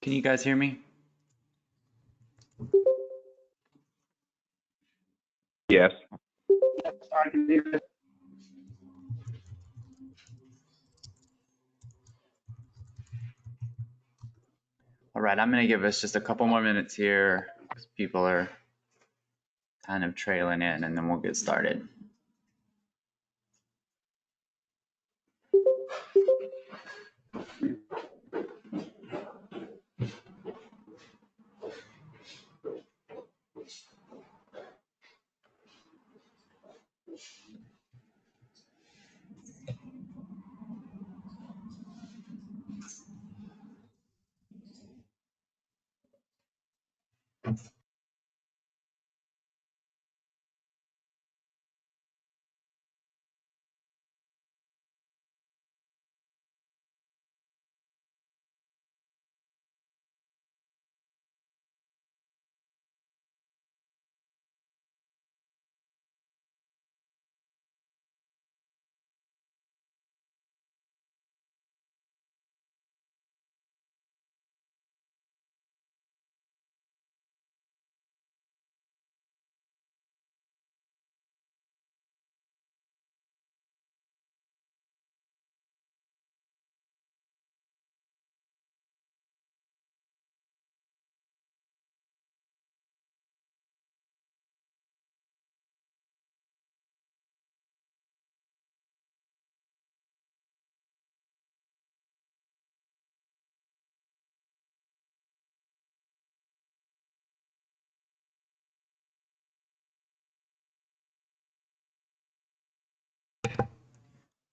Can you guys hear me? Yes. All right, I'm going to give us just a couple more minutes here because people are kind of trailing in, and then we'll get started.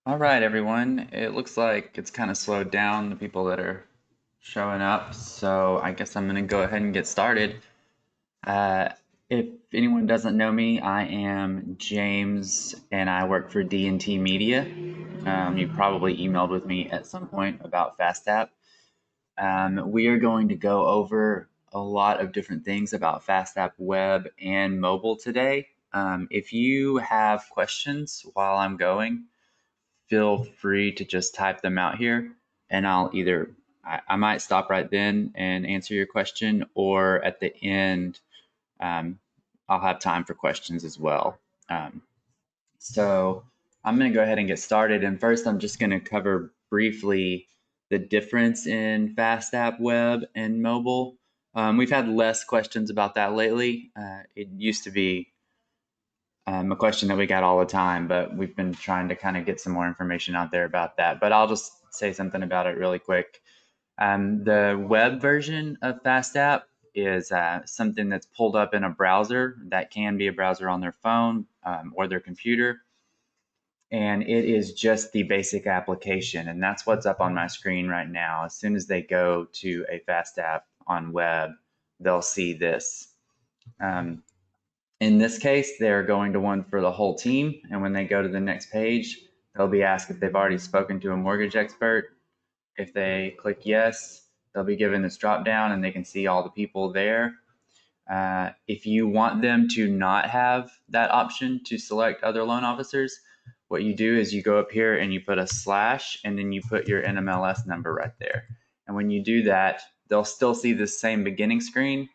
All right, everyone. It looks like it's kind of slowed down, the people that are showing up, so I guess I'm going to go ahead and get started. Uh, if anyone doesn't know me, I am James, and I work for D&T Media. You probably emailed with me at some point about FastApp. We are going to go over a lot of different things about FastApp web and mobile today. If you have questions while I'm going, feel free to just type them out here, and I might stop right then and answer your question, or at the end, I'll have time for questions as well. So I'm going to go ahead and get started. And first, I'm just going to cover briefly the difference in FastApp web and mobile. We've had less questions about that lately. It used to be a question that we got all the time, but we've been trying to kind of get some more information out there about that. But I'll just say something about it really quick. The web version of FastApp is something that's pulled up in a browser. That can be a browser on their phone or their computer. And it is just the basic application. And that's what's up on my screen right now. As soon as they go to a FastApp on web, they'll see this. In this case, they're going to one for the whole team. And when they go to the next page, they'll be asked if they've already spoken to a mortgage expert. If they click yes, they'll be given this drop down and they can see all the people there. If you want them to not have that option to select other loan officers, what you do is you go up here and you put a slash and then you put your NMLS number right there. And when you do that, they'll still see the same beginning screen,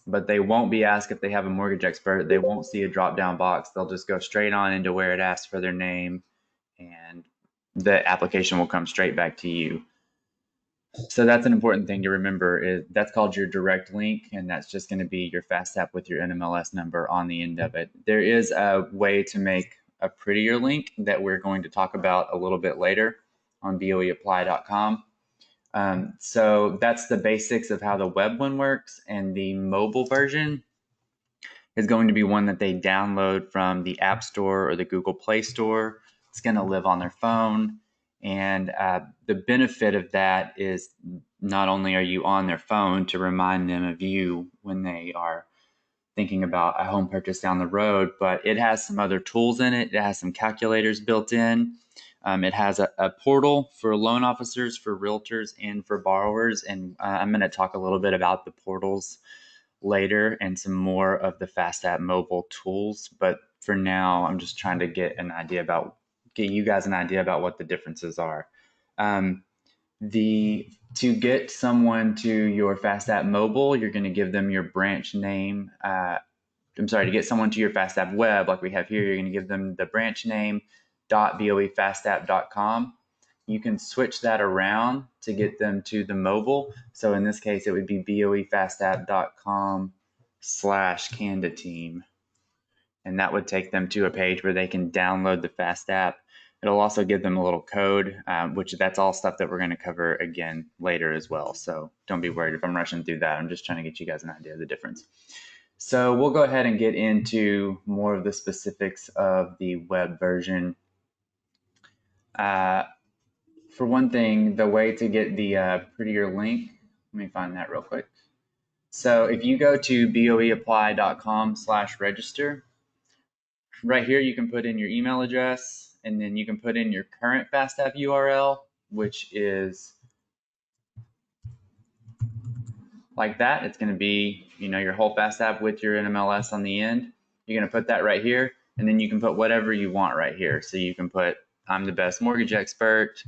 but they won't be asked if they have a mortgage expert. They won't see a drop down box. They'll just go straight on into where it asks for their name, and the application will come straight back to you. So that's an important thing to remember. That's called your direct link, and that's just going to be your FastApp with your NMLS number on the end of it. There is a way to make a prettier link that we're going to talk about a little bit later on boeapply.com. So that's the basics of how the web one works, and the mobile version is going to be one that they download from the App Store or the Google Play Store. It's going to live on their phone. And the benefit of that is not only are you on their phone to remind them of you when they are thinking about a home purchase down the road, but it has some other tools in it. It has some calculators built in. It has a portal for loan officers, for realtors, and for borrowers. And I'm going to talk a little bit about the portals later and some more of the FastApp mobile tools. But for now, I'm just trying to get you guys an idea about what the differences are. To get someone to your FastApp mobile, you're going to give them your branch name. To get someone to your FastApp web, like we have here, you're going to give them the branch name .boefastApp.com. You can switch that around to get them to the mobile. So in this case, it would be boefastApp.com/Canada and that would take them to a page where they can download the FastApp. It'll also give them a little code, which that's all stuff that we're going to cover again later as well. So don't be worried if I'm rushing through that. I'm just trying to get you guys an idea of the difference. So we'll go ahead and get into more of the specifics of the web version. For one thing, the way to get the prettier link, let me find that real quick. So if you go to boeapply.com/register, right here you can put in your email address, and then you can put in your current FastApp URL, which is like that. It's going to be, your whole FastApp with your NMLS on the end. You're going to put that right here, and then you can put whatever you want right here. So you can put, I'm the best mortgage expert,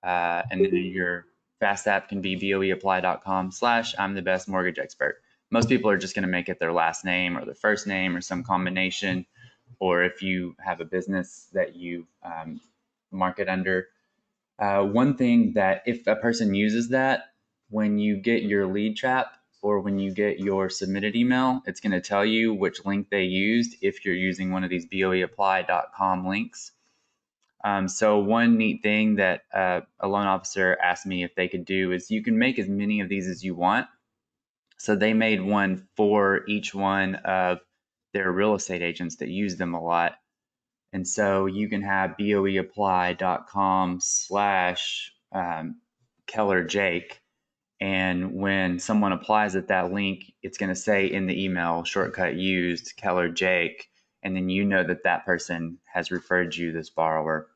and then your FastApp can be boeapply.com/I'm the best mortgage expert. Most people are just going to make it their last name or their first name or some combination. Or if you have a business that you market under. One thing that if a person uses that, when you get your lead trap or when you get your submitted email, it's going to tell you which link they used if you're using one of these boeapply.com links. So one neat thing that a loan officer asked me if they could do is you can make as many of these as you want. So they made one for each one of their real estate agents that use them a lot. And so you can have boeapply.com/Keller Jake. And when someone applies at that link, it's going to say in the email, shortcut used, Keller Jake. And then you know that that person has referred you this borrower.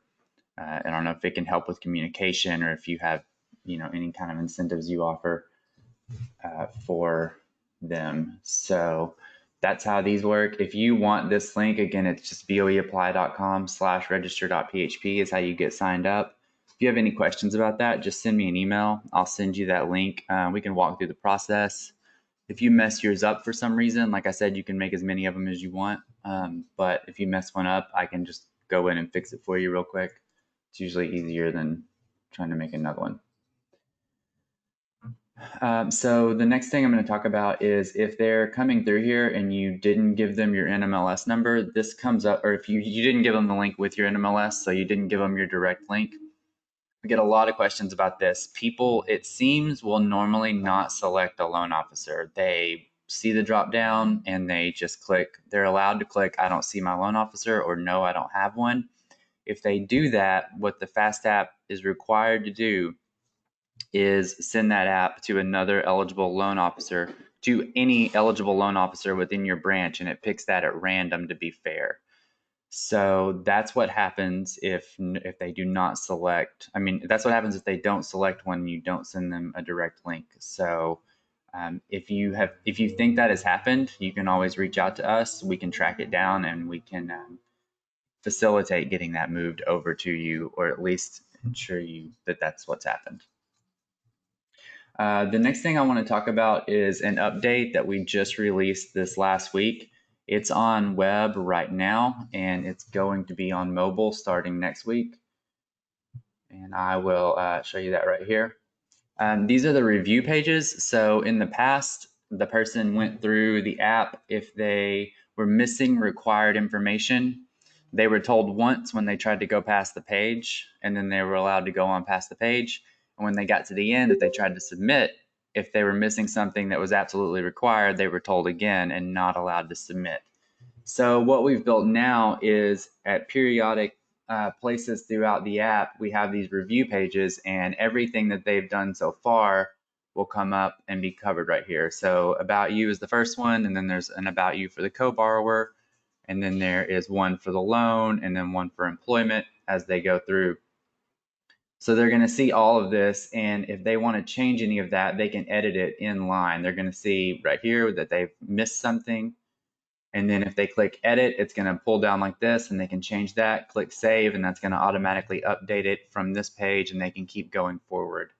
I don't know if it can help with communication or if you have, any kind of incentives you offer for them. So that's how these work. If you want this link, again, it's just boeapply.com/register.php is how you get signed up. If you have any questions about that, just send me an email. I'll send you that link. We can walk through the process. If you mess yours up for some reason, like I said, you can make as many of them as you want. But if you mess one up, I can just go in and fix it for you real quick. It's usually easier than trying to make another one. So the next thing I'm going to talk about is if they're coming through here and you didn't give them your NMLS number, this comes up, or if you didn't give them the link with your NMLS, so you didn't give them your direct link. We get a lot of questions about this. People, it seems, will normally not select a loan officer. They see the drop down and they just click. They're allowed to click, I don't see my loan officer, or no, I don't have one. If they do that, what the FastApp is required to do is send that app to another eligible loan officer, to any eligible loan officer within your branch, and it picks that at random to be fair. So that's what happens if they do not select. That's what happens if they don't select when you don't send them a direct link. So if you think that has happened, you can always reach out to us. We can track it down and we can facilitate getting that moved over to you, or at least ensure you that that's what's happened. The next thing I want to talk about is an update that we just released this last week. It's on web right now, and it's going to be on mobile starting next week. And I will show you that right here. These are the review pages. So in the past, the person went through the app. If they were missing required information, they were told once when they tried to go past the page, and then they were allowed to go on past the page. And when they got to the end, if they tried to submit, if they were missing something that was absolutely required, they were told again and not allowed to submit. So what we've built now is at periodic places throughout the app, we have these review pages, and everything that they've done so far will come up and be covered right here. So about you is the first one, and then there's an about you for the co-borrower, and then there is one for the loan, and then one for employment as they go through. So they're going to see all of this, and if they want to change any of that, they can edit it in line. They're going to see right here that they've missed something, and then if they click edit, it's going to pull down like this, and they can change that, click save, and that's going to automatically update it from this page, and they can keep going forward.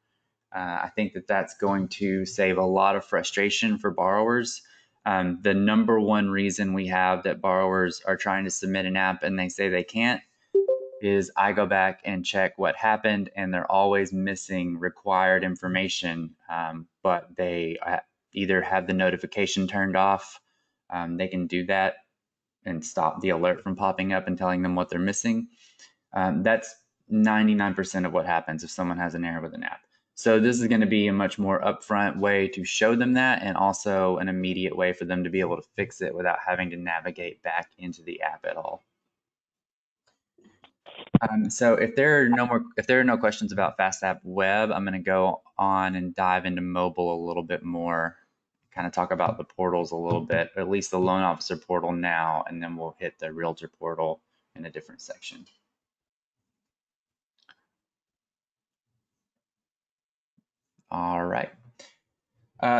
I think that that's going to save a lot of frustration for borrowers. The number one reason we have that borrowers are trying to submit an app and they say they can't is I go back and check what happened, and they're always missing required information, but they either have the notification turned off. They can do that and stop the alert from popping up and telling them what they're missing. That's 99% of what happens if someone has an error with an app. So this is going to be a much more upfront way to show them that, and also an immediate way for them to be able to fix it without having to navigate back into the app at all. So if there are no questions about FastApp Web, I'm going to go on and dive into mobile a little bit more, kind of talk about the portals a little bit, or at least the loan officer portal now, and then we'll hit the realtor portal in a different section. All right.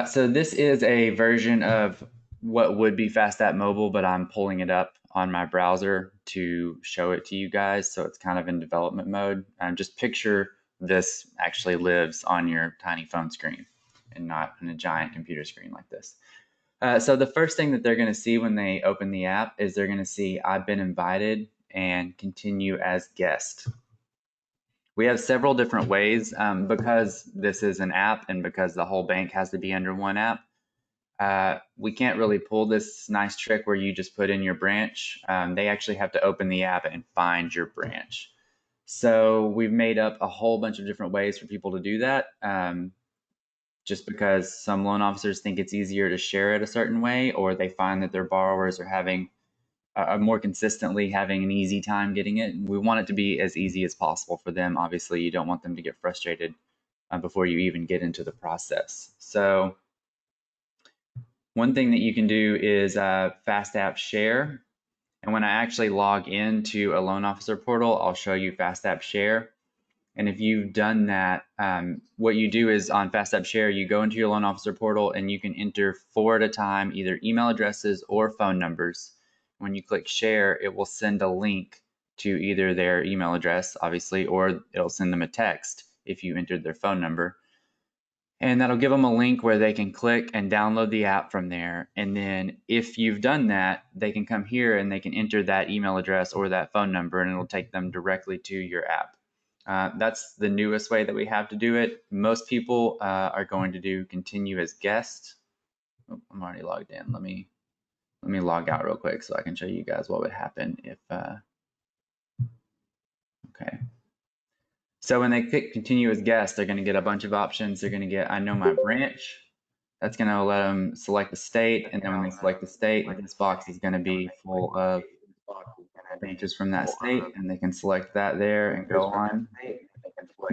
So this is a version of what would be FastApp Mobile, but I'm pulling it up on my browser to show it to you guys. So it's kind of in development mode. Just picture this actually lives on your tiny phone screen and not in a giant computer screen like this. So the first thing that they're going to see when they open the app is they're going to see I've been invited and continue as guest. We have several different ways because this is an app and because the whole bank has to be under one app. We can't really pull this nice trick where you just put in your branch. They actually have to open the app and find your branch. So we've made up a whole bunch of different ways for people to do that. Just because some loan officers think it's easier to share it a certain way, or they find that their borrowers are more consistently having an easy time getting it. We want it to be as easy as possible for them. Obviously, you don't want them to get frustrated before you even get into the process. So one thing that you can do is FastApp Share. And when I actually log into a loan officer portal, I'll show you FastApp Share. And if you've done that, what you do is on FastApp Share, you go into your loan officer portal and you can enter 4 at a time, either email addresses or phone numbers. When you click Share, it will send a link to either their email address, obviously, or it'll send them a text if you entered their phone number. And that'll give them a link where they can click and download the app from there. And then if you've done that, they can come here and they can enter that email address or that phone number, and it'll take them directly to your app. That's the newest way that we have to do it. Most people are going to do continue as guest. Oh, I'm already logged in. Let me log out real quick so I can show you guys what would happen if. Okay. So when they click continue as guest, they're going to get a bunch of options. They're going to get I know my branch. That's going to let them select the state, and then when they select the state, this box is going to be full of branches from that state, and they can select that there and go on.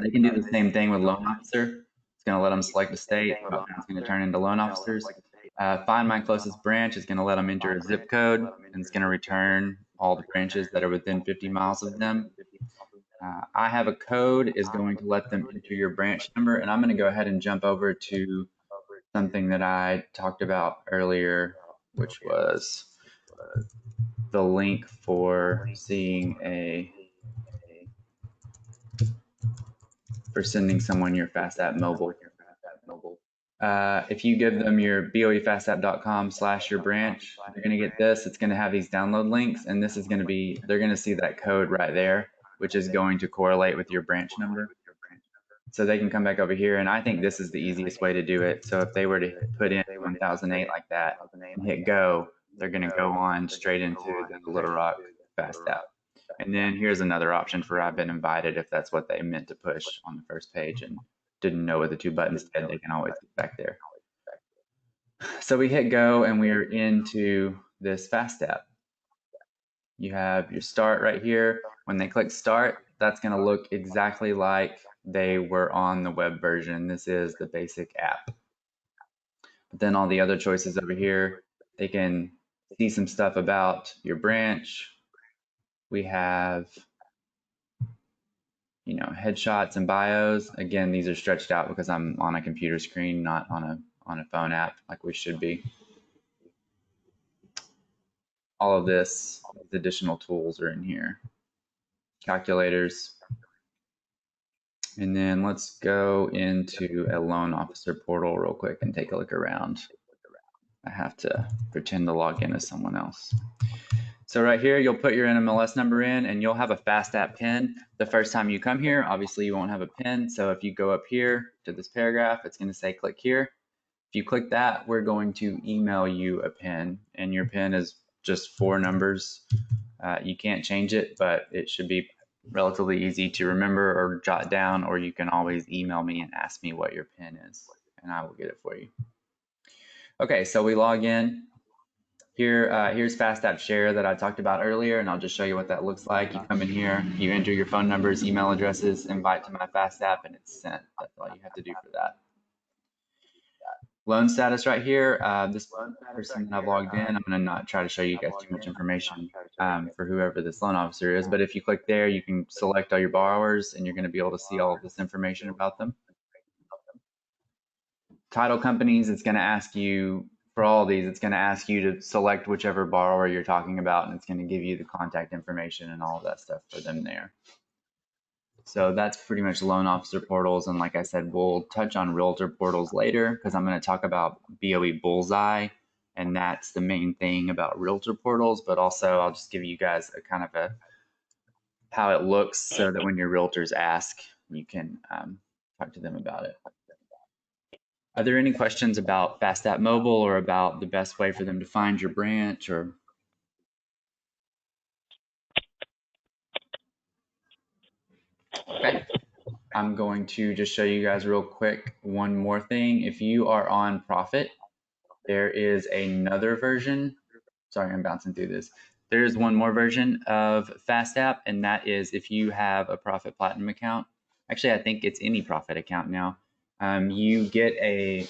They can do the same thing with loan officer. It's going to let them select a state. It's going to turn into loan officers. Find my closest branch is going to let them enter a zip code, and it's going to return all the branches that are within 50 miles of them. I have a code is going to let them enter your branch number, and I'm going to go ahead and jump over to something that I talked about earlier, which was the link for seeing for sending someone your FastApp mobile. If you give them your boefastApp.com/your branch, they're going to get this. It's going to have these download links, and this is going to be, they're going to see that code right there, which is going to correlate with your branch number. So they can come back over here, and I think this is the easiest way to do it. So if they were to put in 1008 like that and hit go, they're going to go on straight into the Little Rock FastApp. And then here's another option for I've been invited if that's what they meant to push on the first page and didn't know what the 2 buttons did, they can always get back there. So we hit go and we are into this FastApp. You have your start right here. When they click start, that's going to look exactly like they were on the web version. This is the basic app. But then all the other choices over here, they can see some stuff about your branch. We have, you know, headshots and bios. Again, these are stretched out because I'm on a computer screen, not on a phone app like we should be. All of this, additional tools are in here. Calculators. And then let's go into a loan officer portal real quick and take a look around. I have to pretend to log in as someone else. So right here, you'll put your NMLS number in and you'll have a FastApp pin. The first time you come here, obviously you won't have a pin. So if you go up here to this paragraph, it's going to say click here. If you click that, we're going to email you a pin, and your pin is just 4 numbers. You can't change it, but it should be relatively easy to remember or jot down, or you can always email me and ask me what your pin is, and I will get it for you. Okay, so we log in. Here's FastApp Share that I talked about earlier, and I'll just show you what that looks like. You come in here, you enter your phone numbers, email addresses, invite to my FastApp, and it's sent. That's all you have to do for that. Loan status right here. This person that I've logged in, I'm going to not try to show you guys too much information for whoever this loan officer is, but if you click there, you can select all your borrowers, and you're going to be able to see all of this information about them. Title companies, it's going to ask you, for all of these, it's going to ask you to select whichever borrower you're talking about, and it's going to give you the contact information and all of that stuff for them there. So that's pretty much loan officer portals. And like I said, we'll touch on realtor portals later because I'm going to talk about BOE Bullseye. And that's the main thing about realtor portals. But also I'll just give you guys a kind of how it looks so that when your realtors ask, you can talk to them about it. Are there any questions about FastApp Mobile or about the best way for them to find your branch or? Okay. I'm going to just show you guys real quick one more thing. If you are on Profit, there is another version. Sorry, I'm bouncing through this. There's one more version of FastApp, and that is if you have a Profit Platinum account. Actually, I think it's any Profit account now. You get a,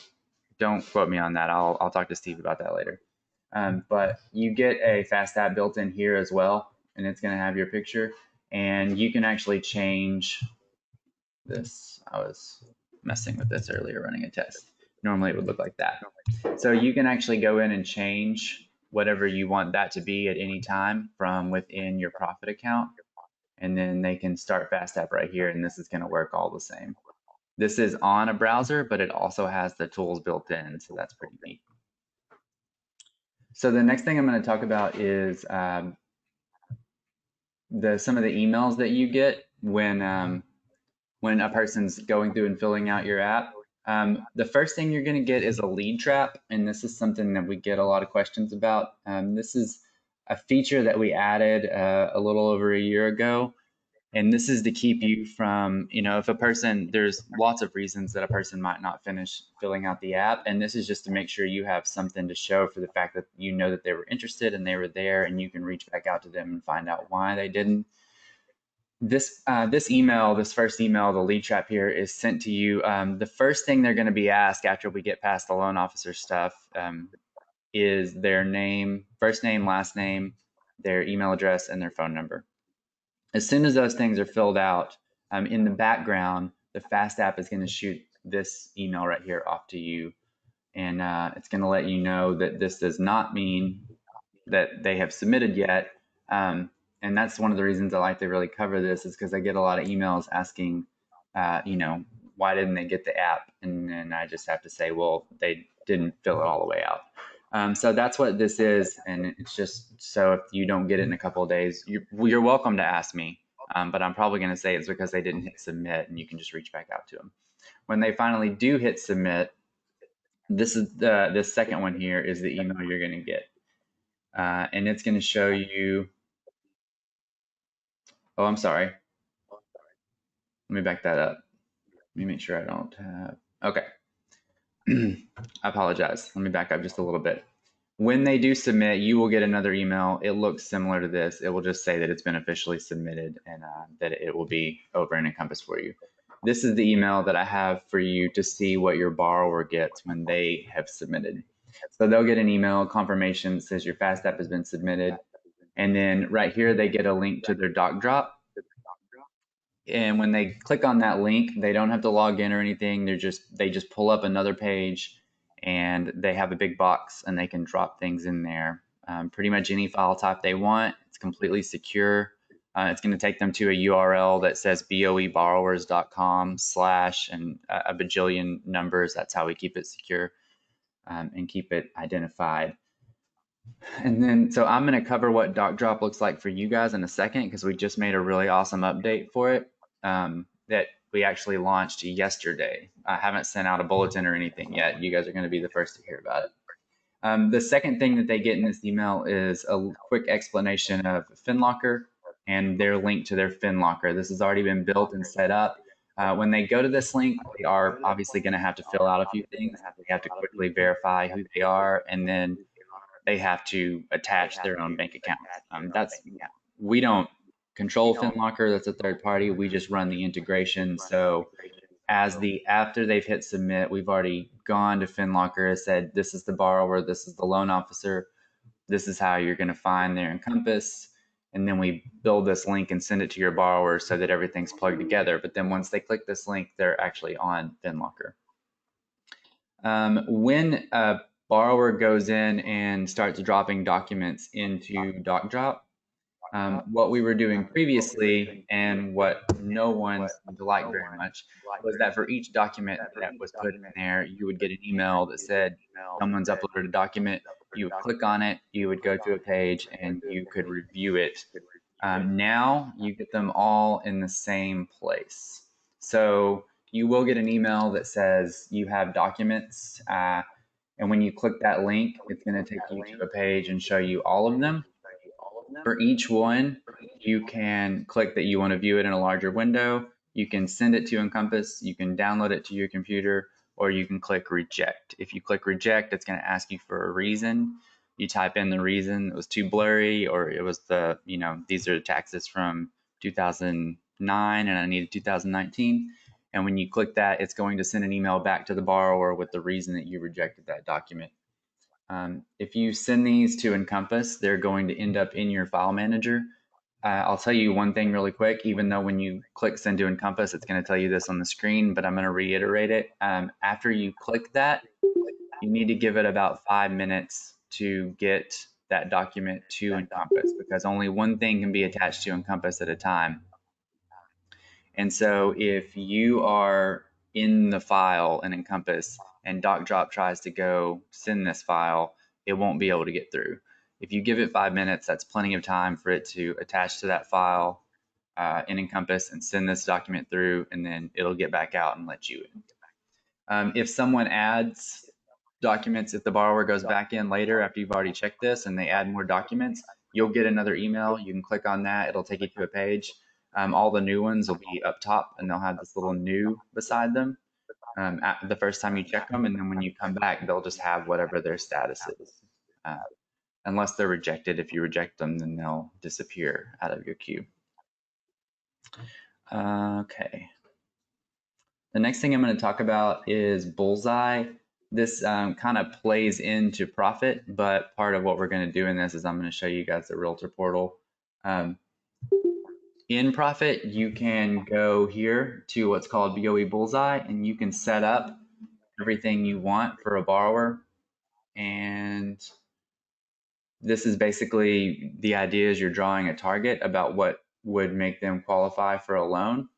don't quote me on that. I'll talk to Steve about that later. But you get a FastApp built in here as well, and it's going to have your picture, and you can actually change this. I was messing with this earlier running a test. Normally it would look like that. So you can actually go in and change whatever you want that to be at any time from within your Profit account. And then they can start FastApp right here, and this is going to work all the same. This is on a browser, but it also has the tools built in, so that's pretty neat. So the next thing I'm going to talk about is some of the emails that you get when a person's going through and filling out your app. The first thing you're going to get is a lead trap, and this is something that we get a lot of questions about. This is a feature that we added a little over a year ago, and this is to keep you from, if a person, there's lots of reasons that a person might not finish filling out the app, and this is just to make sure you have something to show for the fact that you know that they were interested and they were there, and you can reach back out to them and find out why they didn't. This email, this first email, the lead trap here is sent to you. The first thing they're going to be asked after we get past the loan officer stuff is their name, first name, last name, their email address, and their phone number. As soon as those things are filled out, in the background, the FastApp is going to shoot this email right here off to you. And it's going to let you know that this does not mean that they have submitted yet. And that's one of the reasons I like to really cover this is because I get a lot of emails asking, why didn't they get the app? And then I just have to say, well, they didn't fill it all the way out. So that's what this is, and it's just so if you don't get it in a couple of days, you're welcome to ask me, but I'm probably going to say it's because they didn't hit submit, and you can just reach back out to them. When they finally do hit submit, this is the second one here is the email you're going to get, and it's going to show you. Oh, I'm sorry. Let me back that up. Let me make sure I don't have. Okay. I apologize. Let me back up just a little bit. When they do submit, you will get another email. It looks similar to this. It will just say that it's been officially submitted and that it will be over in Encompass for you. This is the email that I have for you to see what your borrower gets when they have submitted. So they'll get an email confirmation that says your FastApp has been submitted. And then right here, they get a link to their DocDrop. And when they click on that link, they don't have to log in or anything. They just pull up another page, and they have a big box, and they can drop things in there. Pretty much any file type they want. It's completely secure. It's going to take them to a URL that says boeborrowers.com/ and a bajillion numbers. That's how we keep it secure and keep it identified. And then, so I'm going to cover what DocDrop looks like for you guys in a second, because we just made a really awesome update for it that we actually launched yesterday. I haven't sent out a bulletin or anything yet. You guys are going to be the first to hear about it. The second thing that they get in this email is a quick explanation of FinLocker and their link to their FinLocker. This has already been built and set up. When they go to this link, they are obviously going to have to fill out a few things. They have to quickly verify who they are, and then they have to attach their own bank accounts. We don't control FinLocker. That's a third party. We just run the integration. So after they've hit submit, we've already gone to FinLocker and said, this is the borrower, this is the loan officer, this is how you're going to find their Encompass. And then we build this link and send it to your borrower so that everything's plugged together. But then once they click this link, they're actually on FinLocker. When a borrower goes in and starts dropping documents into DocDrop, what we were doing previously and what no one seemed to like very much was that for each document that was put in there, you would get an email that said someone's uploaded a document. You would click on it, you would go to a page, and you could review it. Now you get them all in the same place. So you will get an email that says you have documents, and when you click that link, it's going to take you to a page and show you all of them. For each one, you can click that you want to view it in a larger window. You can send it to Encompass, you can download it to your computer, or you can click reject. If you click reject, it's going to ask you for a reason. You type in the reason: it was too blurry, or it was these are taxes from 2009 and I needed 2019. And when you click that, it's going to send an email back to the borrower with the reason that you rejected that document. If you send these to Encompass, they're going to end up in your file manager. I'll tell you one thing really quick, even though when you click send to Encompass, it's going to tell you this on the screen, but I'm going to reiterate it. After you click that, you need to give it about 5 minutes to get that document to Encompass, because only one thing can be attached to Encompass at a time. And so if you are in the file in Encompass and DocDrop tries to go send this file, it won't be able to get through. If you give it 5 minutes, that's plenty of time for it to attach to that file in Encompass and send this document through, and then it'll get back out and let you in. If someone adds documents, if the borrower goes back in later after you've already checked this and they add more documents, you'll get another email. You can click on that. It'll take you to a page. All the new ones will be up top, and they'll have this little new beside them the first time you check them, and then when you come back, they'll just have whatever their status is. Unless they're rejected. If you reject them, then they'll disappear out of your queue. Okay. The next thing I'm going to talk about is Bullseye. This kind of plays into Profit, but part of what we're going to do in this is I'm going to show you guys the Realtor portal. In Profit, you can go here to what's called BOE Bullseye, and you can set up everything you want for a borrower. And this is basically the idea is you're drawing a target about what would make them qualify for a loan.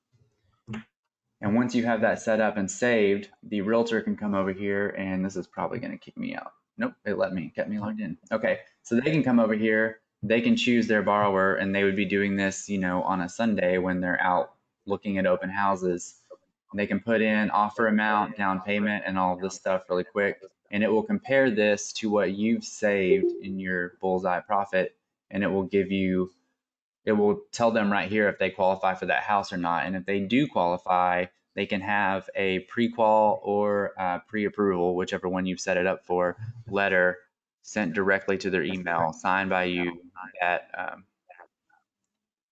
And once you have that set up and saved, the realtor can come over here, and this is probably going to kick me out. Nope, it kept me logged in. Okay, so they can come over here, they can choose their borrower, and they would be doing this, on a Sunday when they're out looking at open houses. They can put in offer amount, down payment, and all of this stuff really quick, and it will compare this to what you've saved in your Bullseye Profit, and it will tell them right here if they qualify for that house or not. And if they do qualify, they can have a pre-qual or pre-approval, whichever one you've set it up for, letter sent directly to their email, signed by you.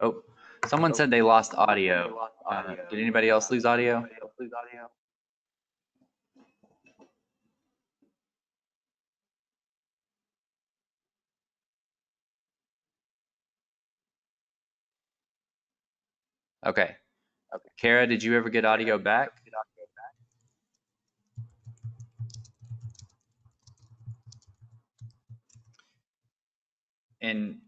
Oh, someone said they lost audio. Did anybody else lose audio? Okay. Kara, did you ever get audio back? And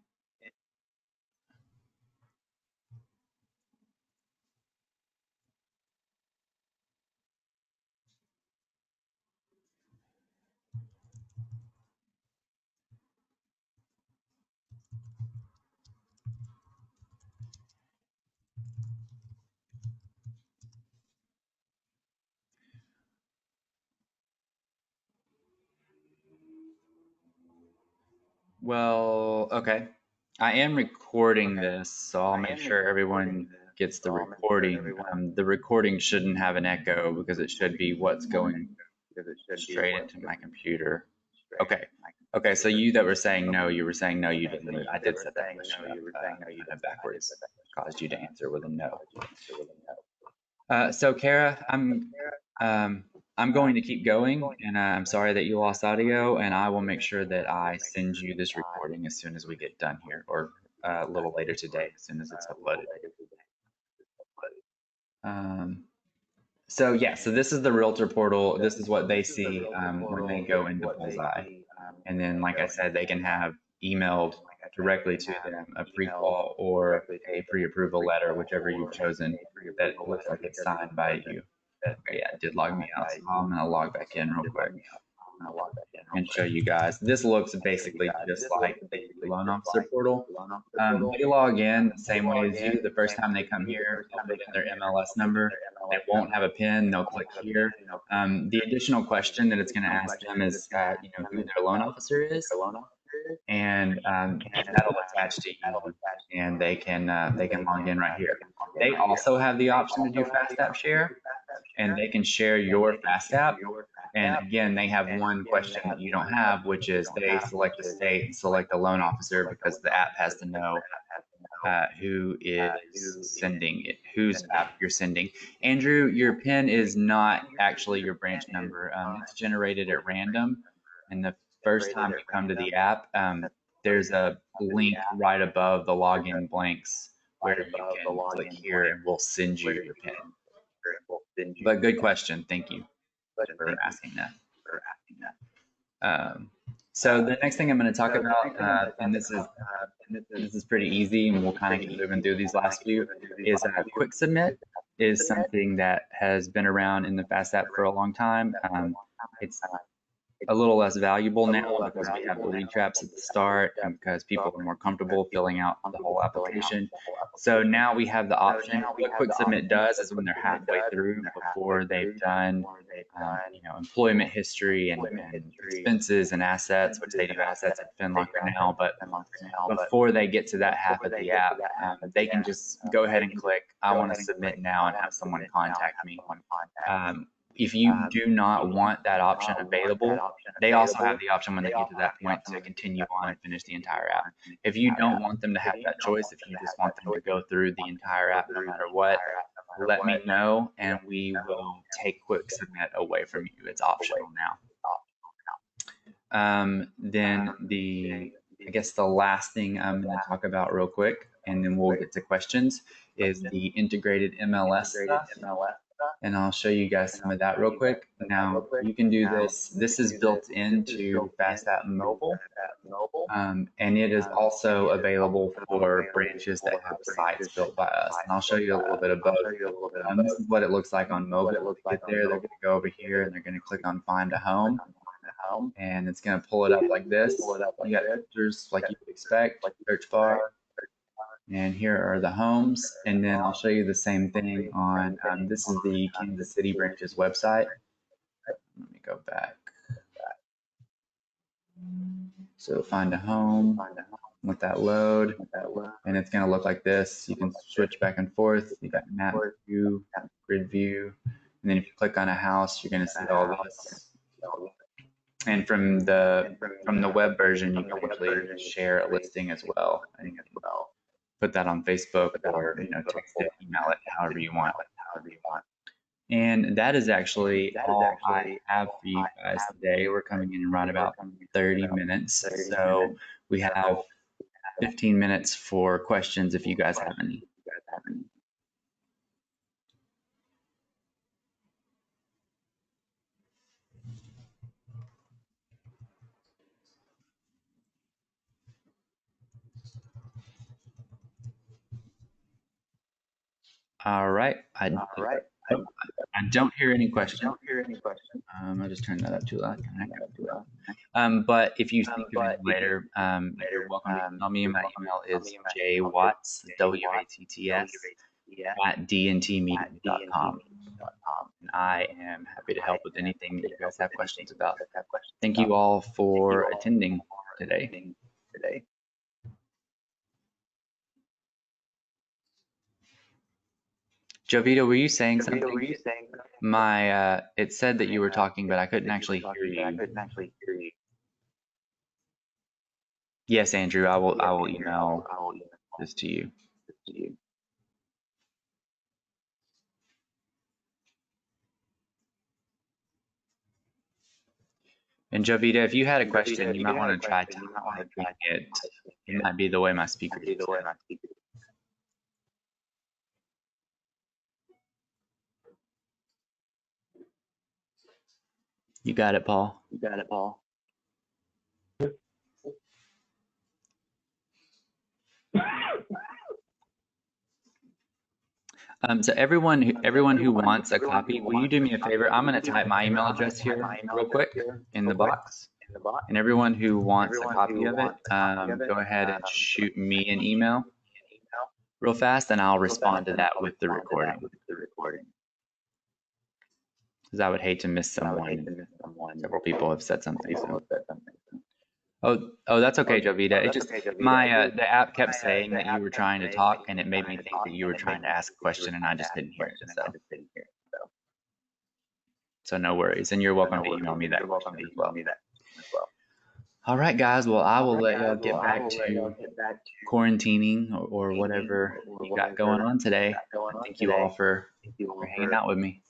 Well, okay. I am recording this, so I'll make sure everyone gets the recording. The recording shouldn't have an echo because it should be what's going straight into my computer. Okay. Okay, so you that were saying no, you were saying no, you didn't. I did set that question up kind of backwards, caused you to answer with a no. So Kara, I'm going to keep going, and I'm sorry that you lost audio, and I will make sure that I send you this recording as soon as we get done here, or a little later today, as soon as it's uploaded. So yeah, so this is the realtor portal. This is what they see when they go into Bullseye. And then, like I said, they can have emailed directly to them a pre-qual or a pre-approval letter, whichever you've chosen, that looks like it's signed by you. Okay, yeah, it did log me out, so I'm gonna log back in real quick and show you guys. This looks basically just like the loan officer portal. They log in the same way as you. The first time they come here, they'll put in their MLS number. They won't have a PIN. They'll click here. The additional question that it's going to ask them is, who their loan officer is, and that'll attach to you, and they can log in right here. They also have the option to do FastApp share, and they can share your FastApp. And again, they have one question that you don't have, which is they select the state and select the loan officer because the app has to know who is sending it, whose app you're sending. Andrew, your PIN is not actually your branch number. It's generated at random. And the first time you come to the app, there's a link right above the login blanks where you can click here and we'll send you your PIN. But good question. Thank you for asking that. So the next thing I'm going to talk about, and this is pretty easy, and we'll kind of keep moving through these last few, is quick submit is something that has been around in the FastApp for a long time. It's a little less valuable now because we have the lead traps at the start and because people are more comfortable filling out the whole application. So now we have the option. What quick submit does is when they're halfway through, before they've done employment history and expenses and assets, which they do assets at FinLocker now, but before they get to that half of the app, they can just go ahead and click, I want to submit now, and have someone contact me. If you do not want that option available, they also have the option when they get to that point to continue on and finish the entire app. If you don't want them to have that choice, if you just want them to go through the entire app no matter what, let me know and we will take quick submit away from you. It's optional now. Then I guess the last thing I'm going to talk about real quick, and then we'll get to questions, is the integrated MLS stuff. And I'll show you guys some of that real quick. Now you can do this. This is built into FastApp Mobile, and it is also available for branches that have sites built by us. And I'll show you a little bit of both. This is what it looks like on mobile. To get there, they're going to go over here and they're going to click on Find a Home, and it's going to pull it up like this. You got pictures like you would expect, search bar. And here are the homes, and then I'll show you the same thing on, this is the Kansas City branch's website. Let me go back. So find a home, let that load, and it's gonna look like this. You can switch back and forth. You got map view, grid view, and then if you click on a house, you're gonna see all this. And from the web version, you can actually share a listing as well. Put that on Facebook or text it, email it, however you want. And that is actually all I have for you guys today. We're coming in right about 30 minutes. So we have 15 minutes for questions if you guys have any. All right. I don't hear any questions. I'll just turn that up too loud. But if you think of it later, you're welcome to email me. My email is jwatts, WATTS, @dntmedia.com. And I am happy to help with anything that you guys have questions about. Thank you all for attending today. Jovita, were you saying something? It said that you were talking, but I couldn't actually hear you. Yes, Andrew, I will email this to you. And Jovita, if you had a question, you might want to try typing it. It might be the way my speaker is set. You got it, Paul. So everyone who wants a copy, will you do me a favor? I'm going to type my email address here real quick in the box. And everyone who wants a copy of it, go ahead and shoot me an email real fast, and I'll respond to that with the recording. Because I would hate to miss someone. Several people have said something. So. Oh, that's okay, Jovita. It just the app kept saying that you were trying to talk, and it made me think that you were trying to ask a question, and I just didn't hear it. So no worries, and you're welcome to email me that question as well. All right, guys. Well, I will let y'all get back to quarantining or whatever you got going on today. Thank you all for hanging out with me.